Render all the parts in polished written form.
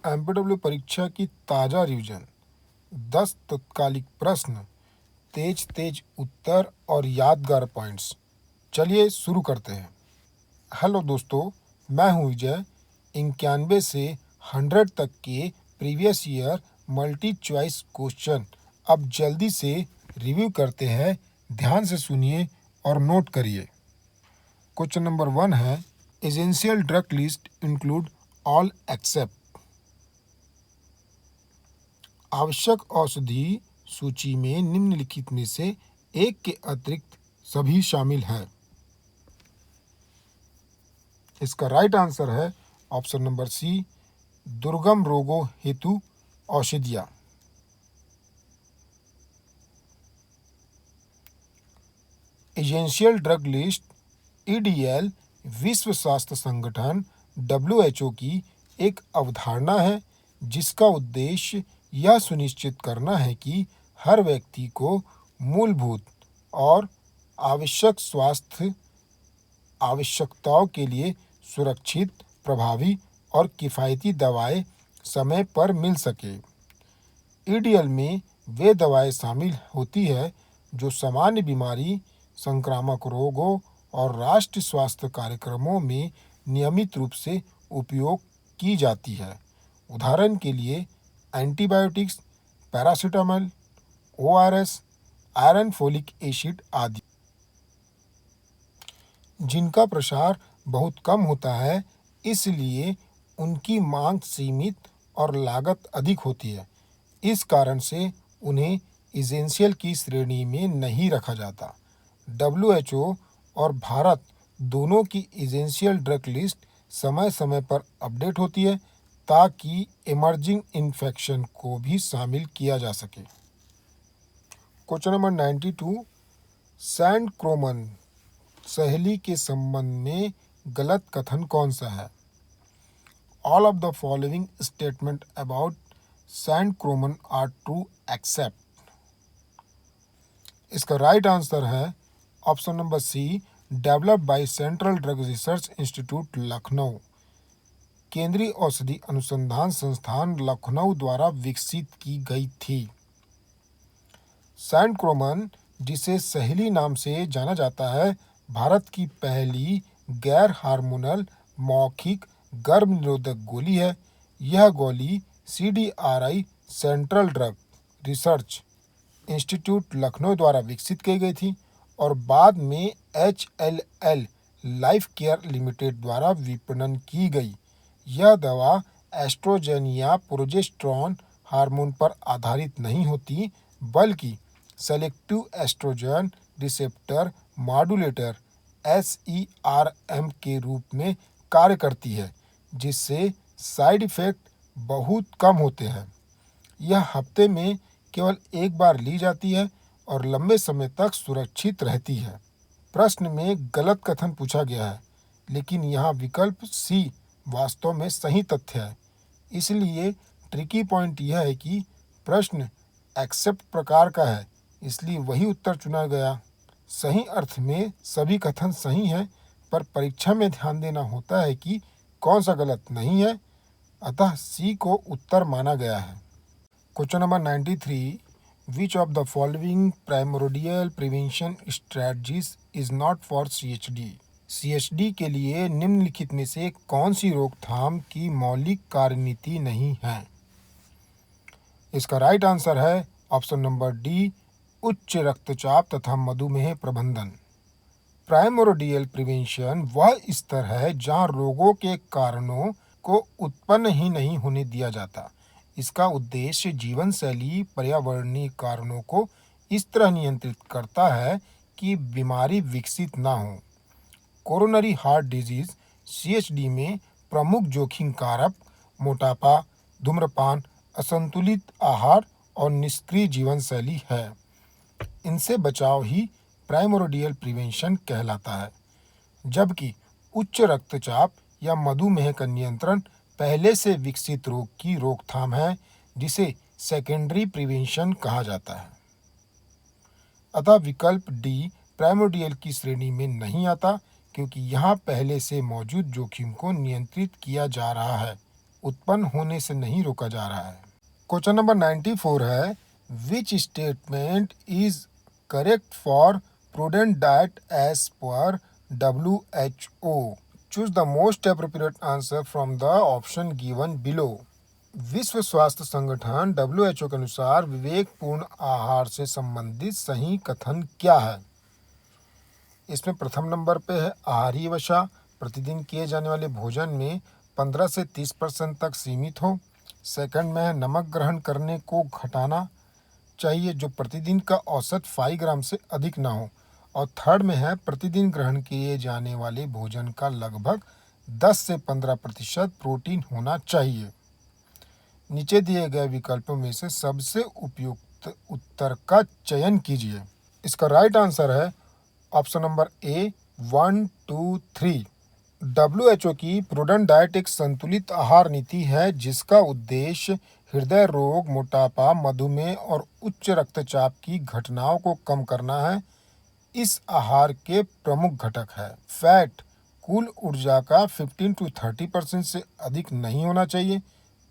MPW परीक्षा की ताज़ा रिवीजन, 10 तत्कालिक प्रश्न, तेज उत्तर और यादगार पॉइंट्स। चलिए शुरू करते हैं। हेलो दोस्तों, मैं हूं विजय। 91 से 100 तक के previous year multi choice question अब जल्दी से रिव्यू करते हैं। ध्यान से सुनिए और नोट करिए। क्वेश्चन नंबर 1 है, essential drug list include all except. आवश्यक औषधि सूची में निम्नलिखित में से एक के अतिरिक्त सभी शामिल है। इसका राइट आंसर है ऑप्शन नंबर सी, दुर्गम रोगों हेतु औषधियां। एसेंशियल ड्रग लिस्ट ईडीएल विश्व स्वास्थ्य संगठन WHO की एक अवधारणा है जिसका उद्देश्य यह सुनिश्चित करना है कि हर व्यक्ति को मूलभूत और आवश्यक स्वास्थ्य आवश्यकताओं के लिए सुरक्षित, प्रभावी और किफ़ायती दवाएं समय पर मिल सके। ईडीएल में वे दवाएं शामिल होती है जो सामान्य बीमारी, संक्रामक रोगों और राष्ट्रीय स्वास्थ्य कार्यक्रमों में नियमित रूप से उपयोग की जाती है। उदाहरण के लिए antibiotics, paracetamol, ORS, iron, folic acid आदि, जिनका प्रसार बहुत कम होता है, इसलिए उनकी मांग सीमित और लागत अधिक होती है। इस कारण से उन्हें एसेंशियल की श्रेणी में नहीं रखा जाता। WHO और भारत दोनों की एसेंशियल ड्रग लिस्ट समय समय पर अपडेट होती है ताकि इमर्जिंग इन्फेक्शन को भी शामिल किया जा सके। क्वेश्चन नंबर 92, सैंड क्रोमन सहेली के संबंध में गलत कथन कौन सा है? All of the following statement about sand क्रोमन आर ट्रू एक्सेप्ट। इसका राइट आंसर है option number C, developed by central drug research institute Lucknow. केंद्रीय औषधि अनुसंधान संस्थान लखनऊ द्वारा विकसित की गई थी। सैंड क्रोमन, जिसे सहेली नाम से जाना जाता है, भारत की पहली गैर हार्मोनल मौखिक गर्भ निरोधक गोली है। यह गोली CDRI central drug research institute Lucknow द्वारा विकसित की गई थी और बाद में HLL लाइफ केयर लिमिटेड द्वारा विपणन की गई। यह दवा एस्ट्रोजन या प्रोजेस्टेरॉन हार्मोन पर आधारित नहीं होती, बल्कि selective estrogen receptor modulator SERM के रूप में कार्य करती है, जिससे साइड इफ़ेक्ट बहुत कम होते हैं। यह हफ्ते में केवल एक बार ली जाती है और लंबे समय तक सुरक्षित रहती है। प्रश्न में गलत कथन पूछा गया है, लेकिन यहाँ विकल्प सी वास्तव में सही तथ्य है। इसलिए ट्रिकी पॉइंट यह है कि प्रश्न एक्सेप्ट प्रकार का है, इसलिए वही उत्तर चुना गया। सही अर्थ में सभी कथन सही हैं, पर परीक्षा में ध्यान देना होता है कि कौन सा गलत नहीं है, अतः सी को उत्तर माना गया है। Question number 93, which of the following primordial prevention strategies is not for CHD? CHD के लिए निम्नलिखित में से कौन सी रोकथाम की मौलिक कार्यनीति नहीं है? इसका राइट आंसर है ऑप्शन नंबर डी, उच्च रक्तचाप तथा मधुमेह प्रबंधन। प्राइमोर्डियल प्रिवेंशन वह स्तर है जहां रोगों के कारणों को उत्पन्न ही नहीं होने दिया जाता। इसका उद्देश्य जीवन शैली पर्यावरणीय कारणों को इस तरह नियंत्रित करता है कि बीमारी विकसित ना हो। कोरोनरी हार्ट डिजीज CHD में प्रमुख जोखिम कारक मोटापा, धूम्रपान, असंतुलित आहार और निष्क्रिय जीवन शैली है। इनसे बचाव ही प्राइमोर्डियल प्रिवेंशन कहलाता है, जबकि उच्च रक्तचाप या मधुमेह का नियंत्रण पहले से विकसित रोग की रोकथाम है, जिसे सेकेंडरी प्रिवेंशन कहा जाता है। अतः विकल्प डी प्राइमोर्डियल की श्रेणी में नहीं आता, क्योंकि यहाँ पहले से मौजूद जोखिम को नियंत्रित किया जा रहा है। उत्पन्न होने से नहीं रोका जा रहा है। क्वेश्चन नंबर 94 है, which statement is correct for prudent diet as per WHO? Choose the most appropriate answer from the option given below. विश्व स्वास्थ्य संगठन WHO के अनुसार विवेकपूर्ण आहार से संबंधित सही कथन क्या है? इसमें प्रथम नंबर पे है, आहारीय वसा प्रतिदिन किए जाने वाले भोजन में 15 से 30% तक सीमित हो। सेकंड में है, नमक ग्रहण करने को घटाना चाहिए जो प्रतिदिन का औसत 5 ग्राम से अधिक ना हो। और थर्ड में है, प्रतिदिन ग्रहण किए जाने वाले भोजन का लगभग 10 से 15% प्रोटीन होना चाहिए। नीचे दिए गए विकल्पों में से सबसे उपयुक्त उत्तर का चयन कीजिए। इसका राइट आंसर है ऑप्शन नंबर ए 1, 2, 3। WHO की प्रूडेंट डाइट एक संतुलित आहार नीति है जिसका उद्देश्य हृदय रोग, मोटापा, मधुमेह और उच्च रक्तचाप की घटनाओं को कम करना है। इस आहार के प्रमुख घटक है, फैट कुल ऊर्जा का 15 to 30% से अधिक नहीं होना चाहिए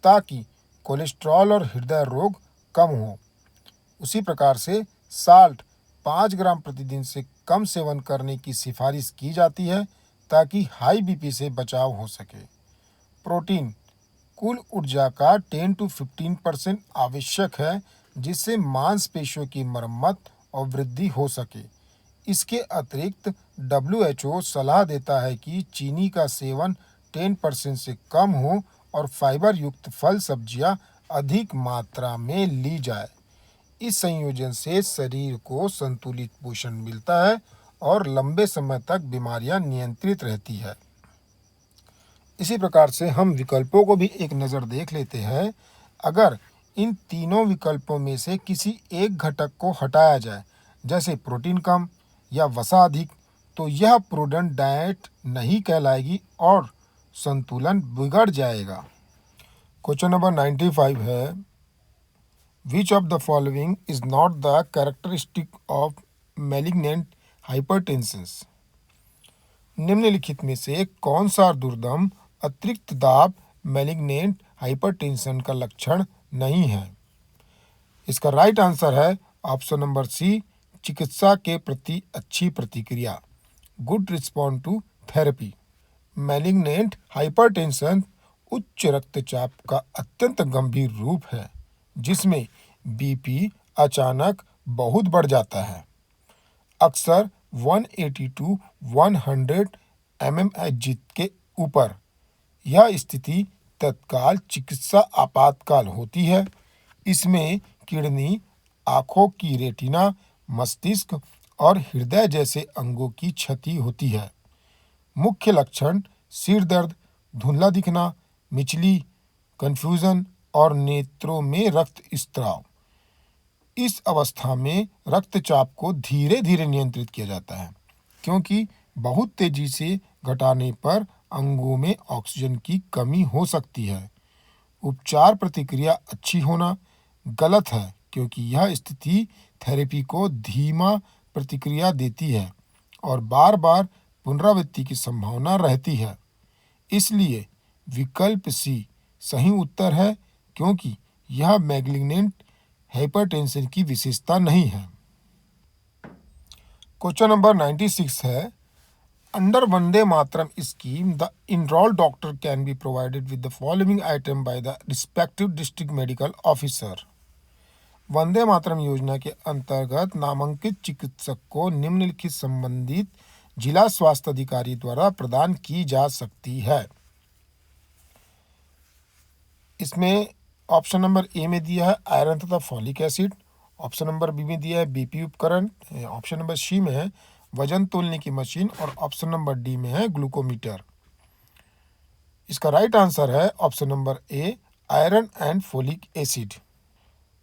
ताकि कोलेस्ट्रॉल और हृदय रोग कम हो। उसी प्रकार से साल्ट 5 ग्राम प्रतिदिन से कम सेवन करने की सिफारिश की जाती है ताकि हाई बीपी से बचाव हो सके। प्रोटीन कुल ऊर्जा का 10 to 15% आवश्यक है जिससे मांसपेशियों की मरम्मत और वृद्धि हो सके। इसके अतिरिक्त WHO सलाह देता है कि चीनी का सेवन 10% से कम हो और फाइबर युक्त फल सब्जियां अधिक मात्रा में ली जाए। इस संयोजन से शरीर को संतुलित पोषण मिलता है और लंबे समय तक बीमारियां नियंत्रित रहती है। इसी प्रकार से हम विकल्पों को भी एक नज़र देख लेते हैं। अगर इन तीनों विकल्पों में से किसी एक घटक को हटाया जाए, जैसे प्रोटीन कम या वसा अधिक, तो यह प्रूडेंट डाइट नहीं कहलाएगी और संतुलन बिगड़ जाएगा। क्वेश्चन नंबर 95 है, which of the following is not the characteristic of malignant hypertension? निम्नलिखित में से कौन सा दुर्दम अतिरिक्त दाब मैलिग्नेंट हाइपरटेंशन का लक्षण नहीं है? इसका राइट आंसर है ऑप्शन नंबर सी, चिकित्सा के प्रति अच्छी प्रतिक्रिया, good response to therapy. Malignant hypertension उच्च रक्तचाप का अत्यंत गंभीर रूप है जिसमें बीपी अचानक बहुत बढ़ जाता है, अक्सर 180 to 100 mmHg के ऊपर। यह स्थिति तत्काल चिकित्सा आपातकाल होती है। इसमें किडनी, आँखों की रेटिना, मस्तिष्क और हृदय जैसे अंगों की क्षति होती है। मुख्य लक्षण सिर दर्द, धुंधला दिखना, मिचली, कंफ्यूजन और नेत्रों में रक्त स्त्राव। इस अवस्था में रक्तचाप को धीरे धीरे नियंत्रित किया जाता है क्योंकि बहुत तेजी से घटाने पर अंगों में ऑक्सीजन की कमी हो सकती है। उपचार प्रतिक्रिया अच्छी होना गलत है क्योंकि यह स्थिति थेरेपी को धीमा प्रतिक्रिया देती है और बार बार पुनरावृत्ति की संभावना रहती है। इसलिए विकल्प सी सही उत्तर है क्योंकि यह मैलिग्नेंट हाइपरटेंशन की विशेषता नहीं है। क्वेश्चन नंबर 96 है, under Vande Mataram scheme the enrolled doctor can be provided with the following item by the respective district medical officer. Vande Mataram योजना के अंतर्गत नामांकित चिकित्सक को निम्नलिखित संबंधित जिला स्वास्थ्य अधिकारी द्वारा प्रदान की जा सकती है। इसमें ऑप्शन नंबर ए में दिया है आयरन तथा folic acid, option number B में दिया है बीपी उपकरण, ऑप्शन नंबर सी में है वजन तोलने की मशीन और ऑप्शन नंबर डी में है ग्लूकोमीटर। इसका राइट आंसर है option number A, iron and folic acid.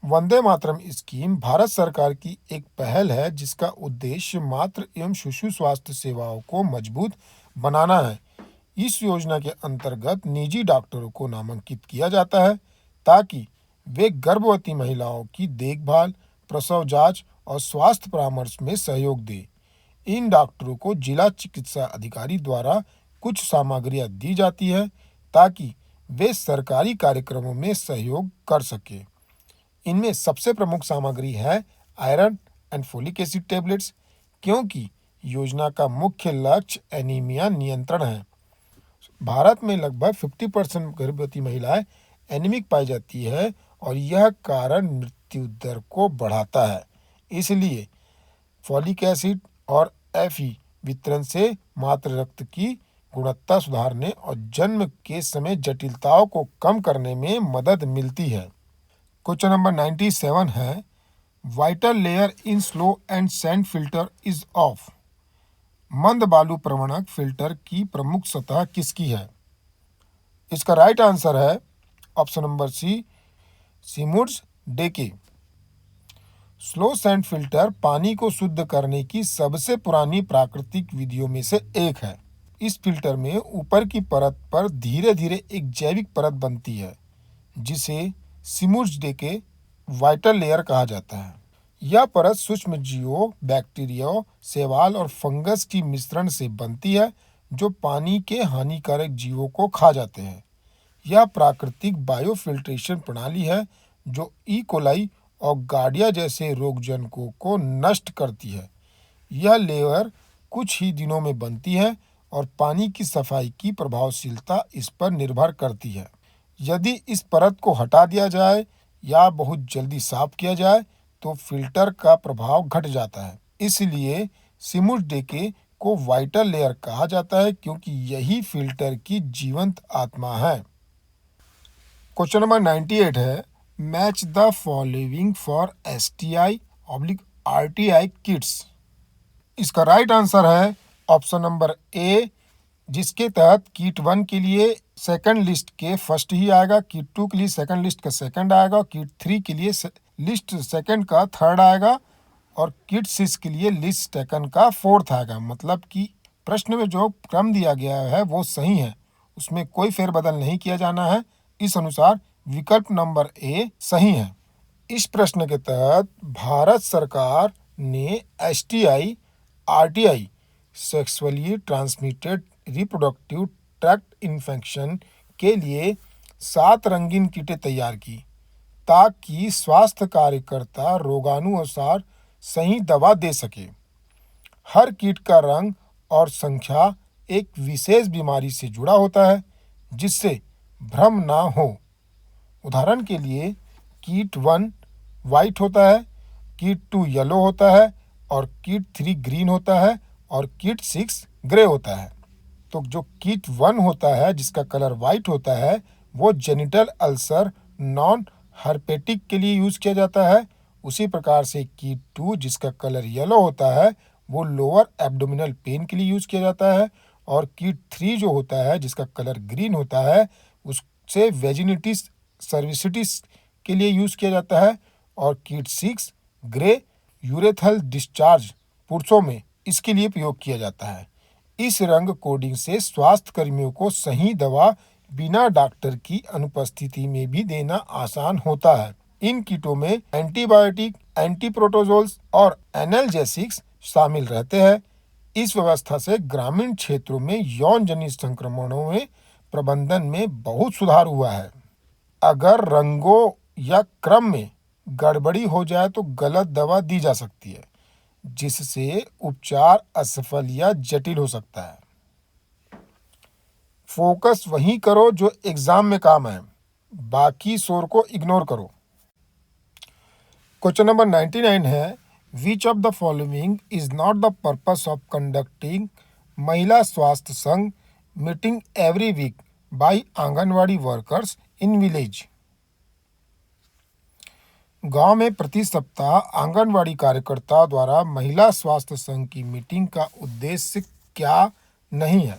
Vande Mataram scheme Bharat सरकार की एक पहल है जिसका उद्देश्य मातृ एवं शिशु स्वास्थ्य सेवाओं को मजबूत बनाना है। इस योजना के अंतर्गत निजी डॉक्टरों को नामांकित किया जाता है ताकि वे गर्भवती महिलाओं की देखभाल, प्रसव जांच और स्वास्थ्य परामर्श में सहयोग दें। इन डॉक्टरों को जिला चिकित्सा अधिकारी द्वारा कुछ सामग्रियां दी जाती है ताकि वे सरकारी कार्यक्रमों में सहयोग कर सके। इनमें सबसे प्रमुख सामग्री है iron and folic acid tablets, क्योंकि योजना का मुख्य लक्ष्य एनीमिया नियंत्रण है। भारत में लगभग 50% गर्भवती महिलाएं एनीमिक पाई जाती है और यह कारण मृत्यु दर को बढ़ाता है। इसलिए फॉलिक एसिड और एफई वितरण से मातृ रक्त की गुणवत्ता सुधारने और जन्म के समय जटिलताओं को कम करने में मदद मिलती है। क्वेश्चन नंबर 97 है, vital layer in slow and sand filter is of. मंद बालू प्रवणक फिल्टर की प्रमुख सतह किसकी है? इसका राइट आंसर है ऑप्शन नंबर सी, सिमुड्स डेके। स्लो सैंड फिल्टर पानी को शुद्ध करने की सबसे पुरानी प्राकृतिक विधियों में से एक है। इस फिल्टर में ऊपर की परत पर धीरे धीरे एक जैविक परत बनती है जिसे सिमुड्स डेके वाइटल लेयर कहा जाता है। यह परत सूक्ष्म जीवों, बैक्टीरिया, शैवाल और फंगस की मिश्रण से बनती है जो पानी के हानिकारक जीवों को खा जाते हैं। यह प्राकृतिक बायोफिल्ट्रेशन प्रणाली है जो ई कोलाई और गार्डिया जैसे रोगजनकों को नष्ट करती है। यह लेयर कुछ ही दिनों में बनती है और पानी की सफाई की प्रभावशीलता इस पर निर्भर करती है। यदि इस परत को हटा दिया जाए या बहुत जल्दी साफ किया जाए तो फिल्टर का प्रभाव घट जाता है। इसलिए सिमुड्स डेके को वाइटल लेयर कहा जाता है क्योंकि यही फिल्टर की जीवंत आत्मा है। क्वेश्चन नंबर 98 है, match the following for STI/RTI kits. इसका राइट आंसर है ऑप्शन नंबर ए, जिसके तहत किट 1 के लिए सेकंड लिस्ट के फर्स्ट ही आएगा, किट 2 के लिए सेकंड लिस्ट का सेकंड आएगा, किट 3 के लिए लिस्ट सेकंड का थर्ड आएगा और किट 6 के लिए लिस्ट सेकंड का फोर्थ आएगा। मतलब कि प्रश्न में जो क्रम दिया गया है वो सही है, उसमें कोई फेरबदल नहीं किया जाना है। इस अनुसार विकल्प नंबर ए सही है। इस प्रश्न के तहत भारत सरकार ने STI/RTI sexually transmitted reproductive tract infection के लिए 7 रंगीन किटें तैयार की ताकि स्वास्थ्य कार्यकर्ता रोगानुसार सही दवा दे सके। हर किट का रंग और संख्या एक विशेष बीमारी से जुड़ा होता है जिससे भ्रम ना हो। उदाहरण के लिए किट 1 वाइट होता है, किट 2 येलो होता है और किट 3 ग्रीन होता है और किट 6 ग्रे होता है। तो जो किट 1 होता है जिसका कलर वाइट होता है वो जेनिटल अल्सर नॉन हर्पेटिक के लिए यूज़ किया जाता है। उसी प्रकार से किट 2 जिसका कलर येलो होता है वो लोअर एब्डोमिनल पेन के लिए यूज़ किया जाता है और किट 3 जो होता है जिसका कलर ग्रीन होता है उससे वेजिनिटिस सर्विसिटिस के लिए यूज़ किया जाता है और किट 6 ग्रे यूरेथल डिस्चार्ज पुरुषों में इसके लिए प्रयोग किया जाता है। इस रंग कोडिंग से स्वास्थ्य कर्मियों को सही दवा बिना डॉक्टर की अनुपस्थिति में भी देना आसान होता है। इन किटों में एंटीबायोटिक, एंटीप्रोटोजोल्स और एनाल्जेसिक्स शामिल रहते हैं। इस व्यवस्था से ग्रामीण क्षेत्रों में यौन जनित संक्रमणों में प्रबंधन में बहुत सुधार हुआ है। अगर रंगों या क्रम में गड़बड़ी हो जाए तो गलत दवा दी जा सकती है जिससे उपचार असफल या जटिल हो सकता है। फोकस वही करो जो एग्जाम में काम है, बाकी शोर को इग्नोर करो। क्वेश्चन नंबर 99 है, which of the following is not the purpose of conducting Mahila Swasthya Sangh meeting every week by anganwadi workers in village. गांव में प्रति सप्ताह आंगनवाड़ी कार्यकर्ता द्वारा महिला स्वास्थ्य संघ की मीटिंग का उद्देश्य क्या नहीं है?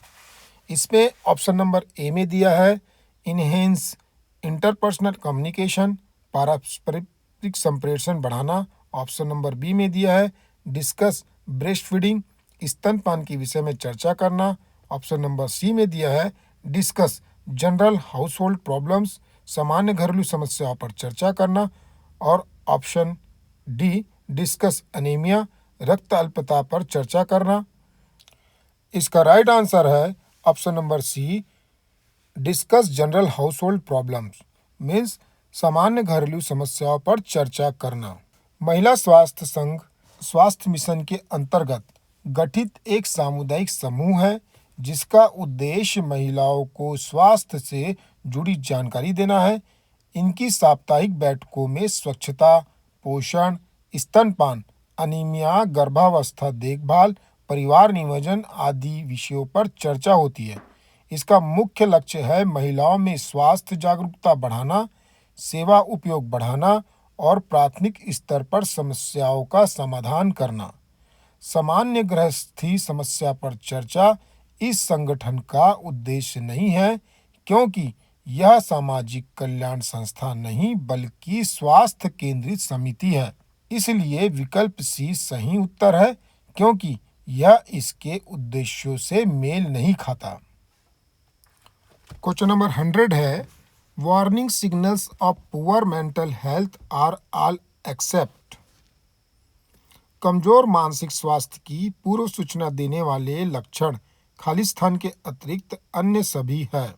इसमें ऑप्शन नंबर ए में दिया है इनहेंस इंटरपर्सनल कम्युनिकेशन, पारस्परिक संप्रेषण बढ़ाना। ऑप्शन नंबर बी में दिया है डिस्कस ब्रेस्ट फीडिंग, स्तनपान के विषय में चर्चा करना। ऑप्शन नंबर सी में दिया है discuss general household problems, सामान्य घरेलू समस्याओं पर चर्चा करना। और ऑप्शन डी डिस्कस अनीमिया, रक्त अल्पता पर चर्चा करना। इसका राइट आंसर है option number C discuss general household problems means सामान्य घरेलू समस्याओं पर चर्चा करना। महिला स्वास्थ्य संघ स्वास्थ्य मिशन के अंतर्गत गठित एक सामुदायिक समूह है जिसका उद्देश्य महिलाओं को स्वास्थ्य से जुड़ी जानकारी देना है। इनकी साप्ताहिक बैठकों में स्वच्छता, पोषण, स्तनपान, अनीमिया, गर्भावस्था देखभाल, परिवार नियोजन आदि विषयों पर चर्चा होती है। इसका मुख्य लक्ष्य है महिलाओं में स्वास्थ्य जागरूकता बढ़ाना, सेवा उपयोग बढ़ाना और प्राथमिक स्तर पर समस्याओं का समाधान करना। सामान्य गृहस्थी समस्या पर चर्चा इस संगठन का उद्देश्य नहीं है क्योंकि यह सामाजिक कल्याण संस्था नहीं बल्कि स्वास्थ्य केंद्रित समिति है। इसलिए विकल्प सी सही उत्तर है क्योंकि यह इसके उद्देश्यों से मेल नहीं खाता। क्वेश्चन नंबर 100 है, warning signals of poor mental health are all except. कमजोर मानसिक स्वास्थ्य की पूर्व सूचना देने वाले लक्षण खाली स्थान के अतिरिक्त अन्य सभी है।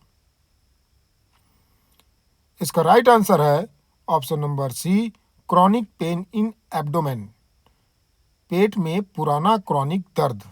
इसका राइट आंसर है option number C, chronic pain in abdomen, पेट में पुराना क्रॉनिक दर्द।